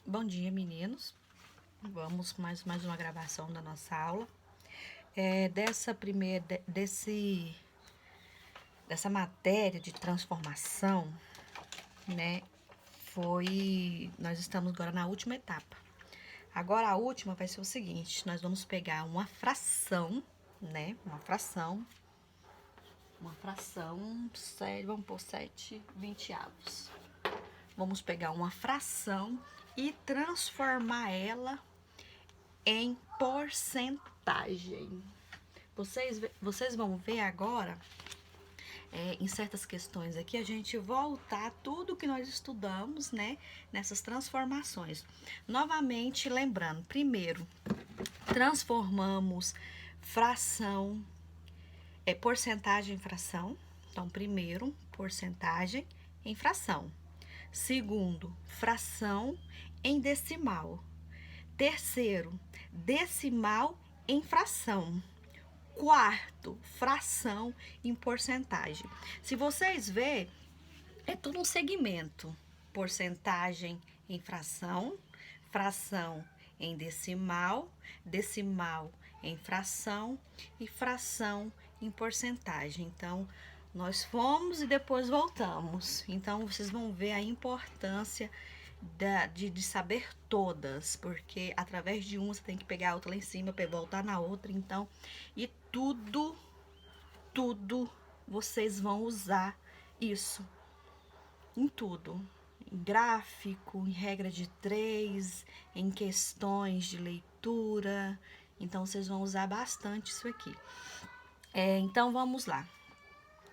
Bom dia, meninos. Vamos mais uma gravação da nossa aula. Dessa matéria de transformação, né? Nós estamos agora na última etapa. Agora a última vai ser o seguinte: nós vamos pegar uma fração, né? Vamos pôr 7/20. Vamos pegar uma fração e transformar ela em porcentagem. Vocês vão ver agora, em certas questões aqui, a gente voltar tudo que nós estudamos, né, nessas transformações. Novamente, lembrando, primeiro, transformamos porcentagem em fração. Então, primeiro, porcentagem em fração. Segundo, fração em decimal. Terceiro, decimal em fração. Quarto, fração em porcentagem. Se vocês verem, é tudo um segmento. Porcentagem em fração, fração em decimal, decimal em fração e fração em porcentagem. Então, nós fomos e depois voltamos. Então, vocês vão ver a importância de saber todas, porque através de uma você tem que pegar a outra lá em cima para voltar na outra. Então, e tudo vocês vão usar isso em tudo. Em gráfico, em regra de 3, em questões de leitura. Então, vocês vão usar bastante isso aqui. Então, vamos lá.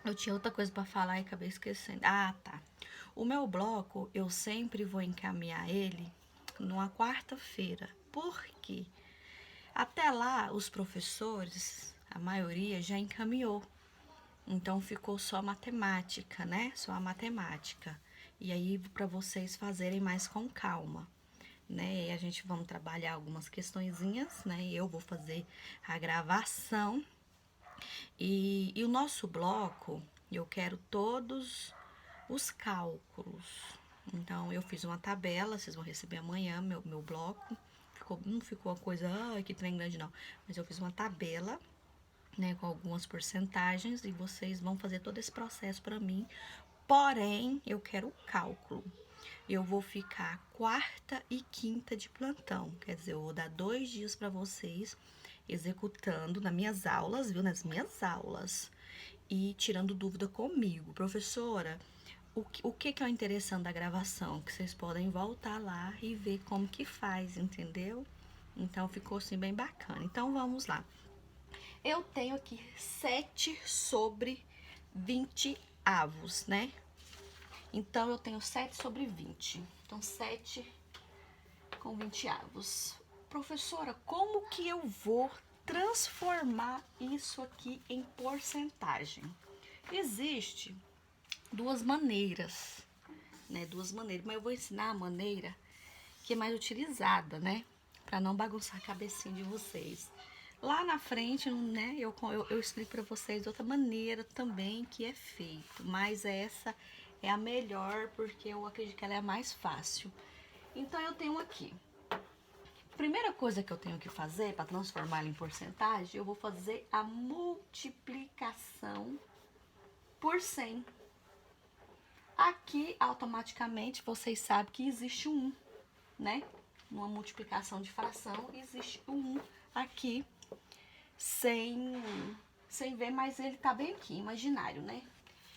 Eu tinha outra coisa para falar e acabei esquecendo. Ah, tá. O meu bloco, eu sempre vou encaminhar ele numa quarta-feira. Por quê? Até lá, os professores, a maioria, já encaminhou. Então, ficou só matemática, né? Só a matemática. E aí, para vocês fazerem mais com calma, né? E a gente vamos trabalhar algumas questõezinhas, né? Eu vou fazer a gravação. E o nosso bloco, eu quero todos os cálculos. Então, eu fiz uma tabela, vocês vão receber amanhã meu bloco. Não ficou uma coisa, que trem grande não. Mas eu fiz uma tabela, né, com algumas porcentagens e vocês vão fazer todo esse processo para mim. Porém, eu quero o cálculo. Eu vou ficar quarta e quinta de plantão. Quer dizer, eu vou dar 2 dias para vocês executando nas minhas aulas, viu? Nas minhas aulas. E tirando dúvida comigo. Professora, o que é o interessante da gravação? Que vocês podem voltar lá e ver como que faz, entendeu? Então, ficou assim bem bacana. Então, vamos lá. Eu tenho aqui 7/20, né? Então, eu tenho 7/20. Então, 7/20. Professora, como que eu vou transformar isso aqui em porcentagem? Existe duas maneiras, né? Duas maneiras, mas eu vou ensinar a maneira que é mais utilizada, né? Para não bagunçar a cabecinha de vocês. Lá na frente, né, eu explico para vocês outra maneira também que é feito, mas essa é a melhor porque eu acredito que ela é a mais fácil. Então, eu tenho aqui. Primeira coisa que eu tenho que fazer para transformar ela em porcentagem, eu vou fazer a multiplicação por 100. Aqui, automaticamente, vocês sabem que existe um 1, né? Uma multiplicação de fração, existe um 1 aqui, sem ver, mas ele tá bem aqui, imaginário, né?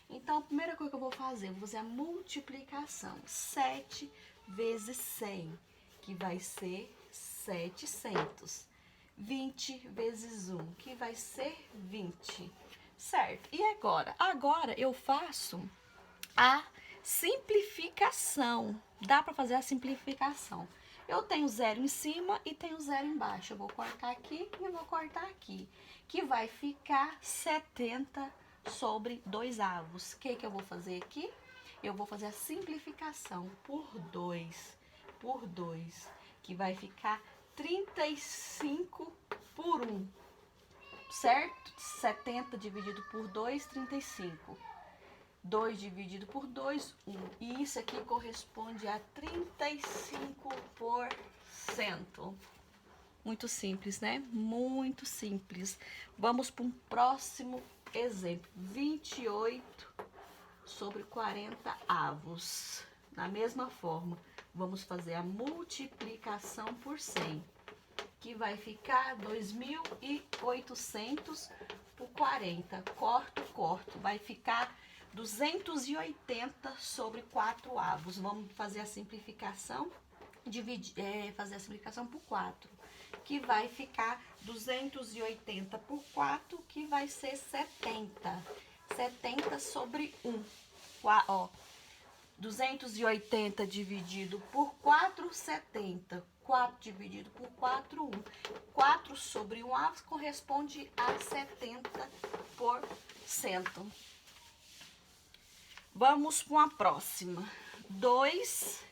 Então, a primeira coisa que eu vou fazer, eu vou fazer a multiplicação. 7 vezes 100, que vai ser 700. 20 vezes 1, que vai ser 20. Certo? E agora? Agora eu faço a simplificação. Dá para fazer a simplificação. Eu tenho 0 em cima e tenho 0 embaixo. Eu vou cortar aqui e vou cortar aqui. Que vai ficar 70/2. O que eu vou fazer aqui? Eu vou fazer a simplificação por 2. Por 2. Que vai ficar 35/1. Certo? 70 dividido por 2, 35. 2 dividido por 2, 1. E isso aqui corresponde a 35%. Muito simples, né? Muito simples. Vamos para um próximo exemplo. 28 sobre 40 avos. Da mesma forma, vamos fazer a multiplicação por 100, que vai ficar 2.800 por 40. Corto. Vai ficar 280 sobre 4 avos. Vamos fazer a simplificação, fazer a simplificação por 4, que vai ficar 280 por 4, que vai ser 70. 70 sobre 1. Ó, 280 dividido por 4, 70. 4 dividido por 4, 1. 4 sobre 1 avos corresponde a 70%. Vamos para uma próxima. 2,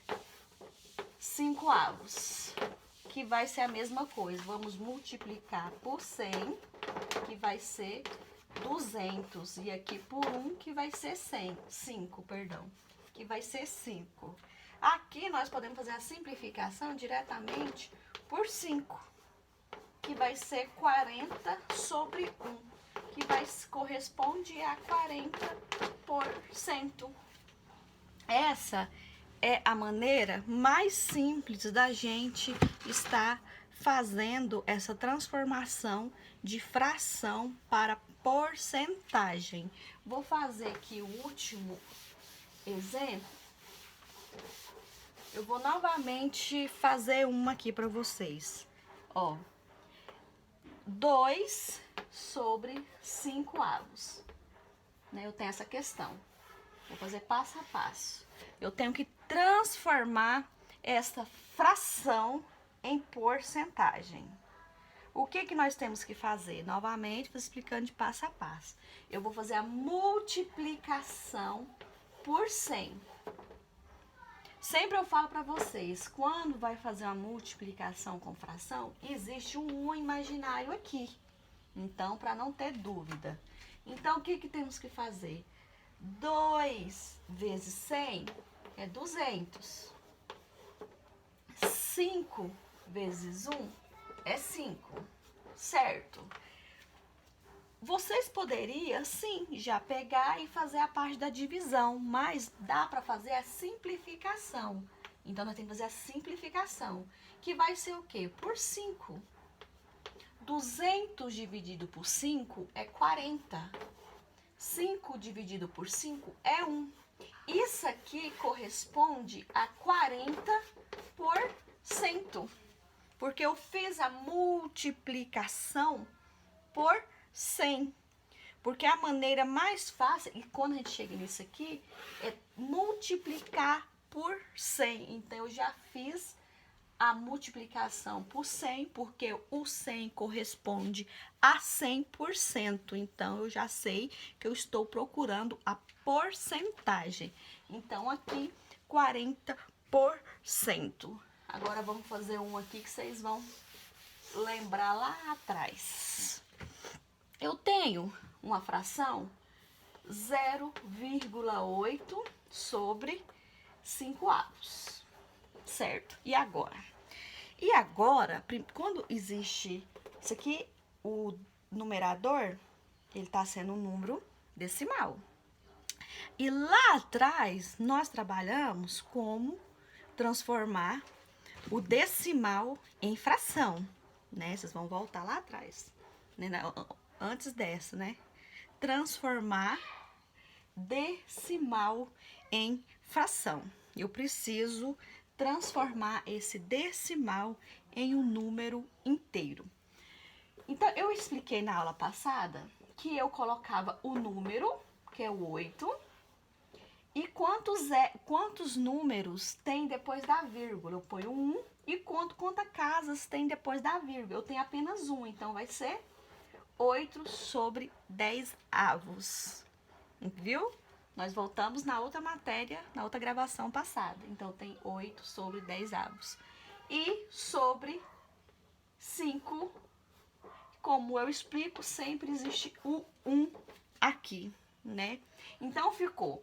5 avos, que vai ser a mesma coisa. Vamos multiplicar por 100, que vai ser 200. E aqui por 1, que vai ser 5, perdão. Que vai ser 5. Aqui nós podemos fazer a simplificação diretamente por 5, que vai ser 40 sobre 1, que corresponde a 40%. Essa é a maneira mais simples da gente estar fazendo essa transformação de fração para porcentagem. Vou fazer aqui o último exemplo. Eu vou novamente fazer uma aqui para vocês. Ó, 2 sobre 5 avos. Né? Eu tenho essa questão. Vou fazer passo a passo. Eu tenho que transformar essa fração em porcentagem. O que nós temos que fazer? Novamente, vou explicando de passo a passo. Eu vou fazer a multiplicação por 100. Sempre eu falo para vocês, quando vai fazer uma multiplicação com fração, existe um 1 imaginário aqui. Então, para não ter dúvida. Então, o que temos que fazer? 2 vezes 100 é 200. 5 vezes 1 é 5, certo? Vocês poderiam, sim, já pegar e fazer a parte da divisão, mas dá para fazer a simplificação. Então, nós temos que fazer a simplificação, que vai ser o quê? Por 5. 200 dividido por 5 é 40. 5 dividido por 5 é 1. Isso aqui corresponde a 40%, porque eu fiz a multiplicação por 100. Porque a maneira mais fácil, e quando a gente chega nisso aqui, é multiplicar por 100. Então, eu já fiz a multiplicação por 100, porque o 100 corresponde a 100%. Então, eu já sei que eu estou procurando a porcentagem. Então, aqui, 40%. Agora, vamos fazer um aqui que vocês vão lembrar lá atrás. Eu tenho uma fração 0,8 sobre 5 avos, certo? E agora? E agora, quando existe isso aqui, o numerador, ele tá sendo um número decimal. E lá atrás, nós trabalhamos como transformar o decimal em fração, né? Vocês vão voltar lá atrás, né? Antes dessa, né? Transformar decimal em fração. Eu preciso transformar esse decimal em um número inteiro. Então, eu expliquei na aula passada que eu colocava o número, que é o 8, e quantos números tem depois da vírgula. Eu ponho 1 e conto quantas casas tem depois da vírgula. Eu tenho apenas 1, então vai ser 8 sobre 10 avos, viu? Nós voltamos na outra matéria, na outra gravação passada. Então, tem 8 sobre 10 avos. E sobre 5, como eu explico, sempre existe o 1 aqui, né? Então, ficou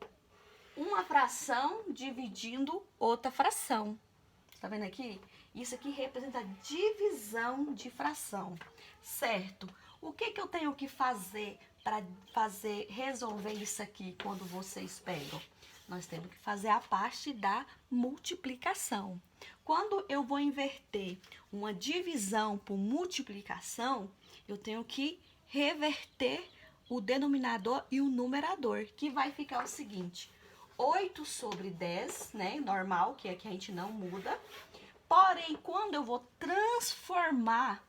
uma fração dividindo outra fração. Tá vendo aqui? Isso aqui representa divisão de fração, certo? O que que eu tenho que fazer para resolver isso aqui quando vocês pegam? Nós temos que fazer a parte da multiplicação. Quando eu vou inverter uma divisão por multiplicação, eu tenho que reverter o denominador e o numerador, que vai ficar o seguinte: 8 sobre 10, né? Normal, que aqui a gente não muda. Porém, quando eu vou transformar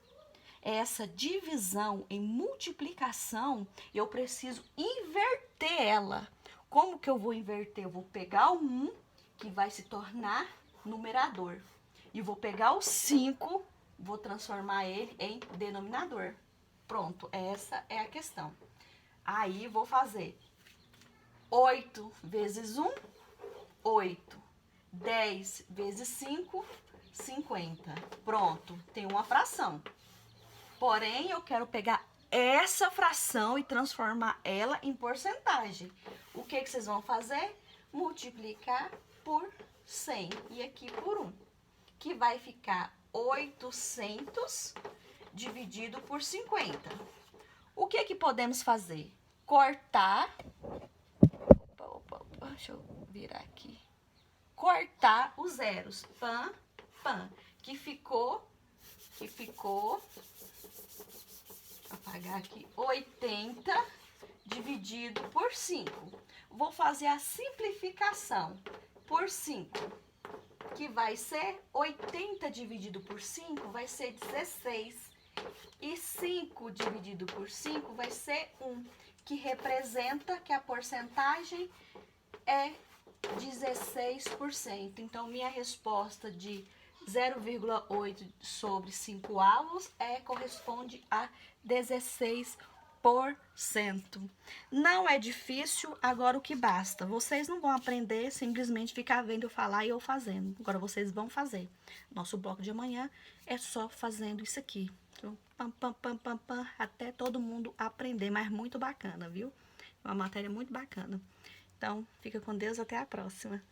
essa divisão em multiplicação, eu preciso inverter ela. Como que eu vou inverter? Eu vou pegar o 1, que vai se tornar numerador. E vou pegar o 5, vou transformar ele em denominador. Pronto, essa é a questão. Aí, vou fazer 8 vezes 1, 8. 10 vezes 5, 50. Pronto, tem uma fração. Porém, eu quero pegar essa fração e transformar ela em porcentagem. O que que vocês vão fazer? Multiplicar por 100 e aqui por 1, que vai ficar 800 dividido por 50. O que que podemos fazer? Cortar. Deixa eu virar aqui. Cortar os zeros. Pam, pam. Que ficou, apagar aqui, 80 dividido por 5. Vou fazer a simplificação por 5, que vai ser 80 dividido por 5, vai ser 16. E 5 dividido por 5 vai ser 1, que representa que a porcentagem é 16%. Então, minha resposta de 0,8 sobre 5 avos corresponde a 16%. Não é difícil, agora o que basta. Vocês não vão aprender simplesmente ficar vendo eu falar e eu fazendo. Agora vocês vão fazer. Nosso bloco de amanhã é só fazendo isso aqui. Então, pam, pam, pam, pam, pam, até todo mundo aprender, mas muito bacana, viu? Uma matéria muito bacana. Então, fica com Deus, até a próxima.